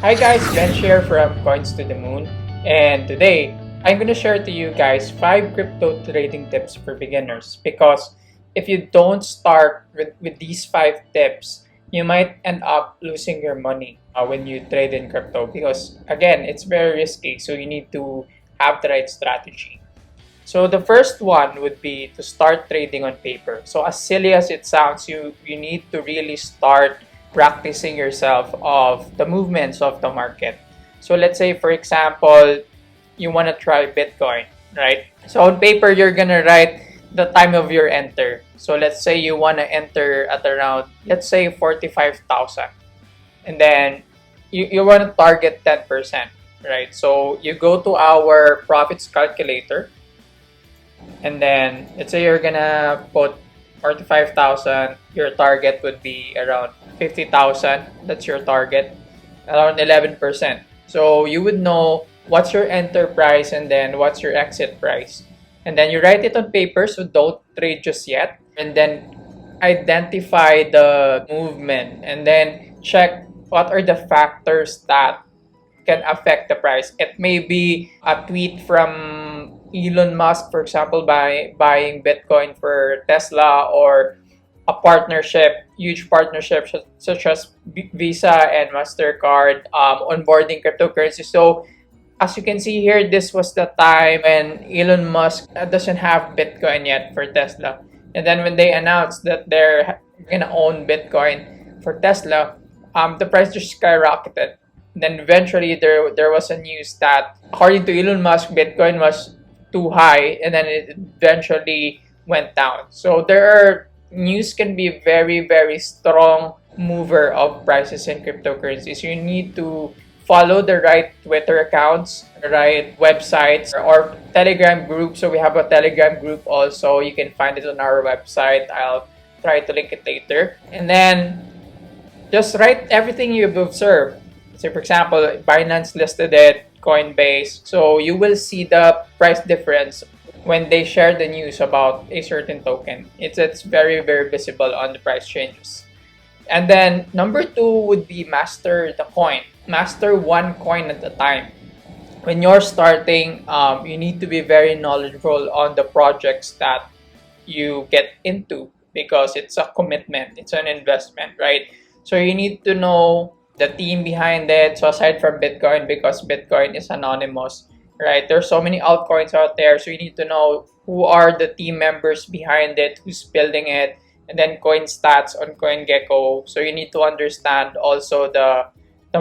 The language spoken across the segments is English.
Hi guys, Ben here from Coinstothemoon, and today I'm going to share to you guys 5 crypto trading tips for beginners, because if you don't start with these 5 tips, you might end up losing your money when you trade in crypto, because again, it's very risky, so you need to have the right strategy. So the first one would be to start trading on paper. So as silly as it sounds, you need to really start practicing yourself of the movements of the market. So let's say, for example, you want to try Bitcoin, right? So on paper, you're going to write the time of your enter. So let's say you want to enter at around, let's say 45,000. And then you want to target 10%, right? So you go to our profits calculator. And then let's say you're gonna put 45,000, your target would be around 50,000. That's your target, around 11%. So you would know what's your enter price and then what's your exit price. And then you write it on paper, so don't trade just yet. And then identify the movement and then check what are the factors that can affect the price. It may be a tweet from Elon Musk, for example, by buying Bitcoin for Tesla, or a partnership, huge partnership such as Visa and MasterCard onboarding cryptocurrency. So as you can see here, this was the time when Elon Musk doesn't have Bitcoin yet for Tesla. And then when they announced that they're gonna own Bitcoin for Tesla, the price just skyrocketed. Then eventually there was a news that according to Elon Musk, Bitcoin was too high, and then it eventually went down. So news can be a very, very strong mover of prices in cryptocurrencies. You need to follow the right Twitter accounts, right websites, or Telegram group. So we have a Telegram group also. You can find it on our website. I'll try to link it later. And then just write everything you've observed. So for example, Binance listed it, Coinbase. So you will see the price difference when they share the news about a certain token. It's very, very visible on the price changes. And then number 2 would be master the coin. Master one coin at a time. When you're starting, you need to be very knowledgeable on the projects that you get into, because it's a commitment, it's an investment, right? So you need to know the team behind it. So aside from Bitcoin, because Bitcoin is anonymous, right? There's so many altcoins out there, so you need to know who are the team members behind it, who's building it, and then coin stats on CoinGecko. So you need to understand also the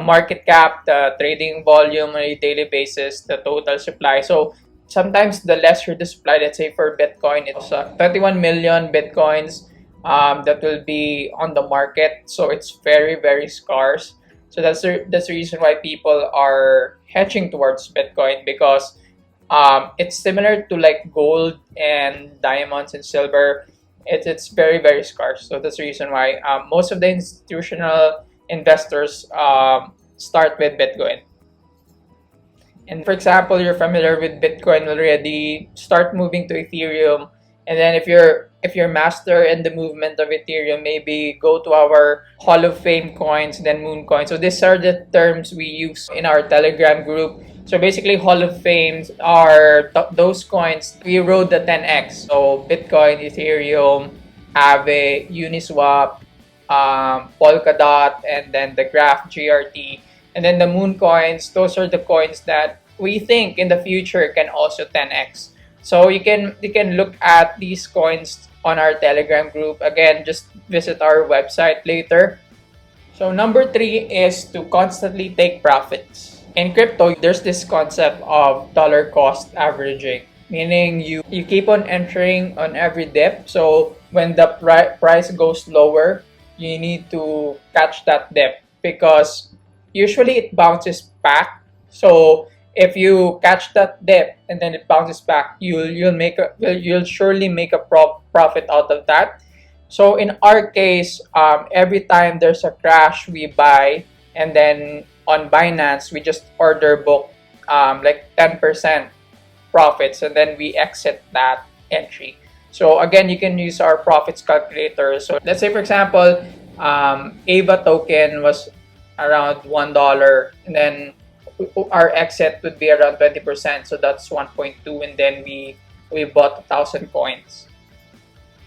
market cap, the trading volume on a daily basis, the total supply. So sometimes the lesser the supply, let's say for Bitcoin, it's 21 million Bitcoins that will be on the market. So it's very, very scarce. So that's the reason why people are hedging towards Bitcoin, because it's similar to like gold and diamonds and silver. It's very, very scarce. So that's the reason why most of the institutional investors start with Bitcoin. And for example, you're familiar with Bitcoin already, start moving to Ethereum. And then if you're master in the movement of Ethereum, maybe go to our Hall of Fame coins, then Moon coins. So these are the terms we use in our Telegram group. So basically, Hall of Fames are those coins we rode the 10x. So Bitcoin, Ethereum, Aave, Uniswap, Polkadot, and then the Graph GRT. And then the Moon coins, those are the coins that we think in the future can also 10x. So you can look at these coins on our Telegram group. Again, just visit our website later. So number 3 is to constantly take profits. In crypto, there's this concept of dollar cost averaging, meaning you keep on entering on every dip. So when the price goes lower, you need to catch that dip, because usually it bounces back. So if you catch that dip and then it bounces back, you'll surely make a profit out of that. So in our case, every time there's a crash, we buy, and then on Binance we just order book like 10% profits, and then we exit that entry. So again, you can use our profits calculator. So let's say for example, AVA token was around $1, and then our exit would be around 20%, so that's 1.2, and then we bought 1,000 coins.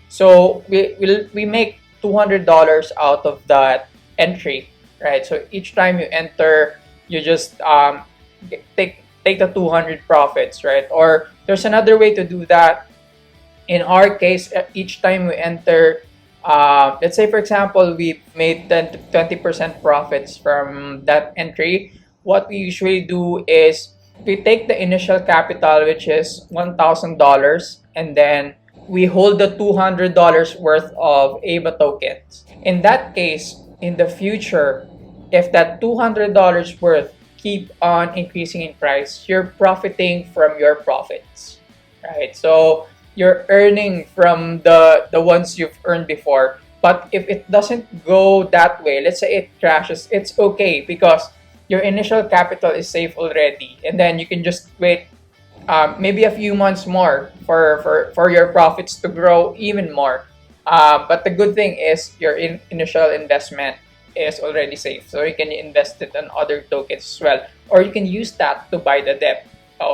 So we make $200 out of that entry, right? So each time you enter, you just take the 200 profits, right? Or there's another way to do that. In our case, each time we enter, let's say for example we made 10 to 20% profits from that entry. What we usually do is we take the initial capital, which is $1,000, and then we hold the $200 worth of AVA tokens. In that case, in the future, if that $200 worth keep on increasing in price, you're profiting from your profits, right? So you're earning from the ones you've earned before. But if it doesn't go that way, let's say it crashes, it's okay because your initial capital is safe already, and then you can just wait maybe a few months more for your profits to grow even more. But the good thing is your initial investment is already safe, so you can invest it on other tokens as well, or you can use that to buy the dip.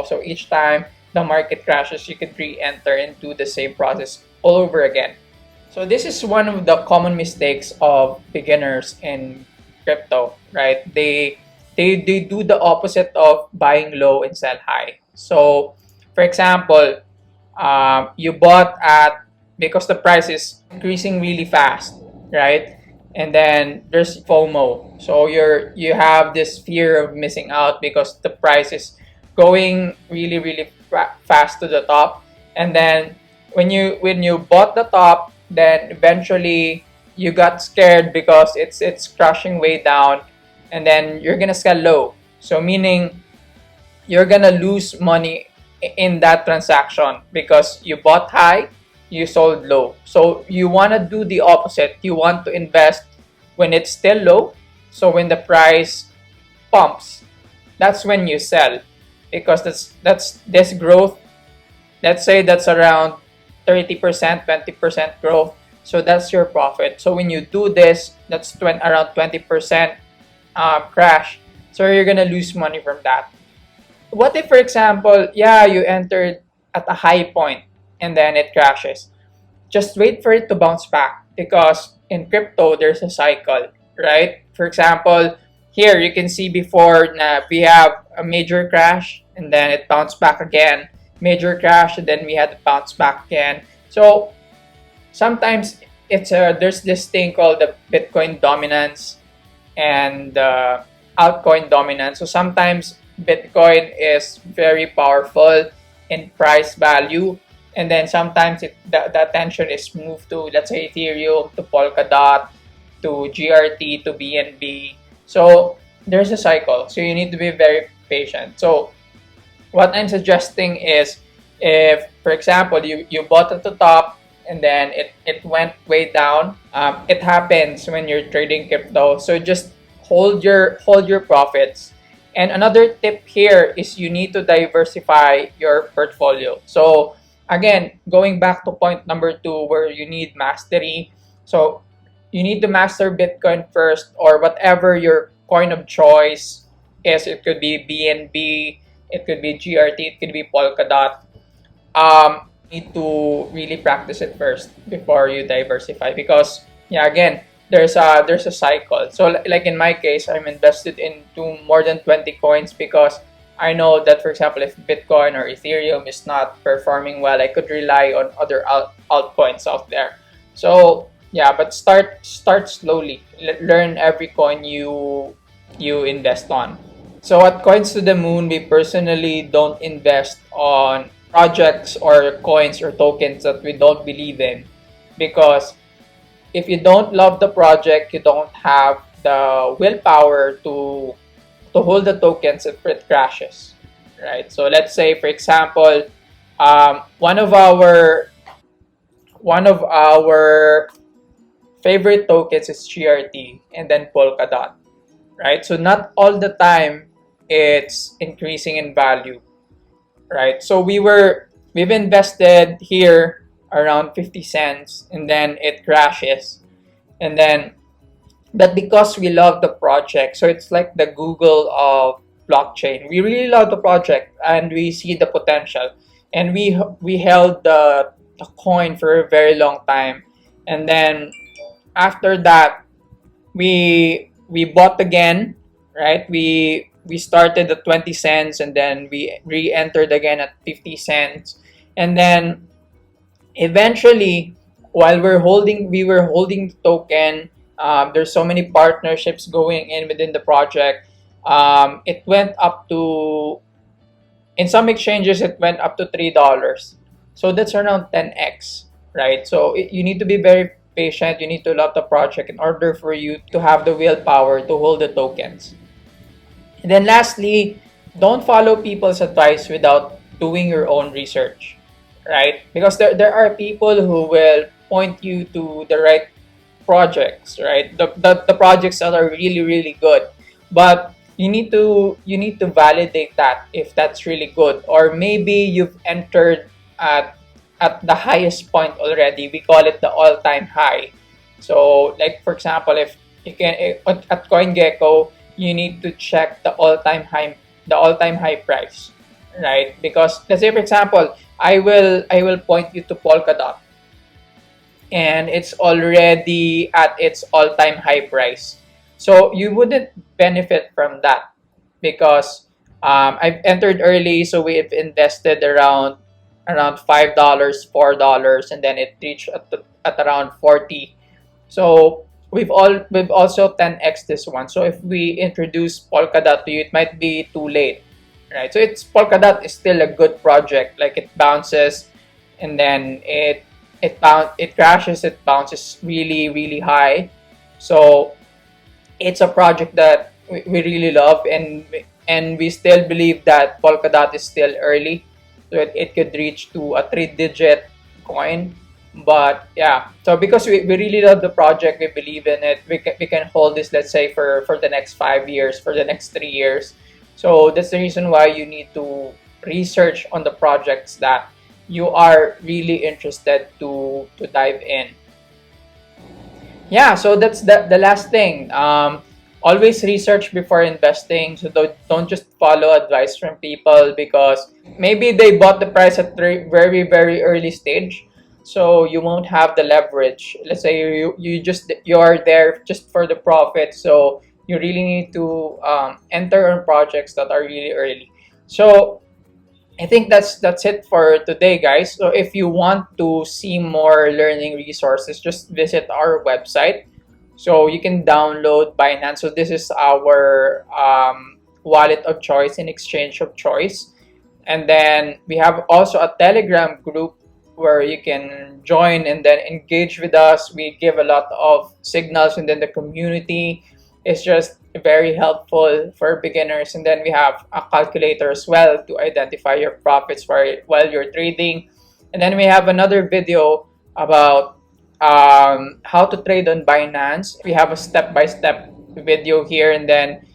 So each time the market crashes, you could re-enter into the same process all over again. So this is one of the common mistakes of beginners in crypto, right? They do the opposite of buying low and sell high. So, for example, you bought at because the price is increasing really fast, right? And then there's FOMO. So you have this fear of missing out because the price is going really fast to the top. And then when you bought the top, then eventually you got scared because it's crashing way down, and then you're gonna sell low. So meaning you're gonna lose money in that transaction because you bought high, you sold low. So you want to do the opposite. You want to invest when it's still low. So when the price pumps, that's when you sell, because that's this growth. Let's say that's around 30%, 20% growth. So that's your profit. So when you do this, that's around 20% crash. So you're gonna lose money from that. What if, for example, yeah, you entered at a high point and then it crashes? Just wait for it to bounce back, because in crypto there's a cycle, right? For example, here you can see before we have a major crash and then it bounced back again, major crash, and then we had to bounce back again. So sometimes there's this thing called the Bitcoin dominance and altcoin dominance. So sometimes Bitcoin is very powerful in price value, and then sometimes the attention is moved to, let's say, Ethereum, to Polkadot, to GRT, to BNB. So there's a cycle. So you need to be very patient. So what I'm suggesting is, if, for example, you bought at the top and then it went way down, it happens when you're trading crypto. So just hold your profits. And another tip here is you need to diversify your portfolio. So again, going back to point number 2, where you need mastery. So you need to master Bitcoin first, or whatever your coin of choice is. It could be BNB, it could be GRT, it could be Polkadot. You need to really practice it first before you diversify, because yeah, again, there's a cycle. So like in my case, I'm invested into more than 20 coins, because I know that, for example, if Bitcoin or Ethereum is not performing well, I could rely on other altcoins out there. So yeah, but start slowly. Learn every coin you invest on. So at Coinstothemoon, we personally don't invest on projects or coins or tokens that we don't believe in, because if you don't love the project, you don't have the willpower to hold the tokens if it crashes, right? So let's say, for example, one of our favorite tokens is GRT and then Polkadot, right? So not all the time it's increasing in value, right? So we've invested here around 50 cents, and then it crashes, and then But because we love the project, so it's like the Google of blockchain. We really love the project and we see the potential, and we held the coin for a very long time, and then after that we bought again, right? We started at 20 cents and then we re-entered again at 50 cents, and then eventually, while we were holding the token. There's so many partnerships going in within the project. It went up to, in some exchanges it went up to $3. So that's around 10x, right? So you need to be very patient. You need to love the project in order for you to have the willpower to hold the tokens. And then lastly, don't follow people's advice without doing your own research, right? Because there are people who will point you to the right projects, right? The projects that are really, really good. But you need to validate that if that's really good. Or maybe you've entered at at the highest point already. We call it the all-time high. So like for example, if you can at CoinGecko, you need to check the all-time high price, right? Because let's say for example, I will point you to Polkadot, and it's already at its all-time high price. So you wouldn't benefit from that because I've entered early, so we've invested around $5, $4, and then it reached at around 40. So we've also 10x this one. So if we introduce Polkadot to you, it might be too late, right? So it's Polkadot is still a good project. Like it bounces, and then it crashes, it bounces really really high. So it's a project that we really love, and we still believe that Polkadot is still early, so it could reach to a three-digit coin. But yeah, so because we really love the project, we believe in it, we can hold this, let's say, for the next 5 years, for the next 3 years. So that's the reason why you need to research on the projects that you are really interested to dive in. Yeah, so that's the last thing. Always research before investing. So don't just follow advice from people because maybe they bought the price at very very early stage, so you won't have the leverage. Let's say you're there just for the profit, so you really need to enter on projects that are really early. So I think that's it for today, guys. So if you want to see more learning resources, just visit our website. So you can download Binance. So this is our wallet of choice and exchange of choice. And then we have also a Telegram group where you can join and then engage with us. We give a lot of signals, and then the community is just very helpful for beginners. And then we have a calculator as well to identify your profits while you're trading. And then we have another video about how to trade on Binance. We have a step-by-step video here. And then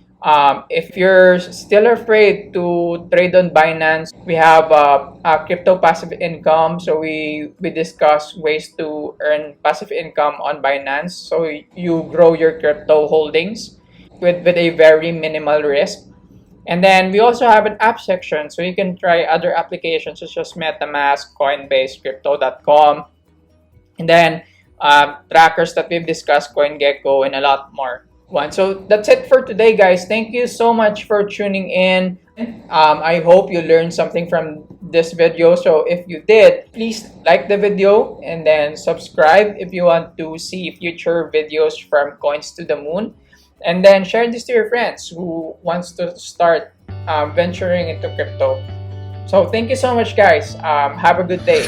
if you're still afraid to trade on Binance, we have a crypto passive income. So we discuss ways to earn passive income on Binance. So you grow your crypto holdings with a very minimal risk. And then we also have an app section. So you can try other applications such as MetaMask, Coinbase, Crypto.com. And then trackers that we've discussed, CoinGecko, and a lot more. So that's it for today, guys. Thank you so much for tuning in. I hope you learned something from this video. So if you did, please like the video and then subscribe if you want to see future videos from Coins to the Moon. And then share this to your friends who wants to start venturing into crypto. So thank you so much, guys. Have a good day.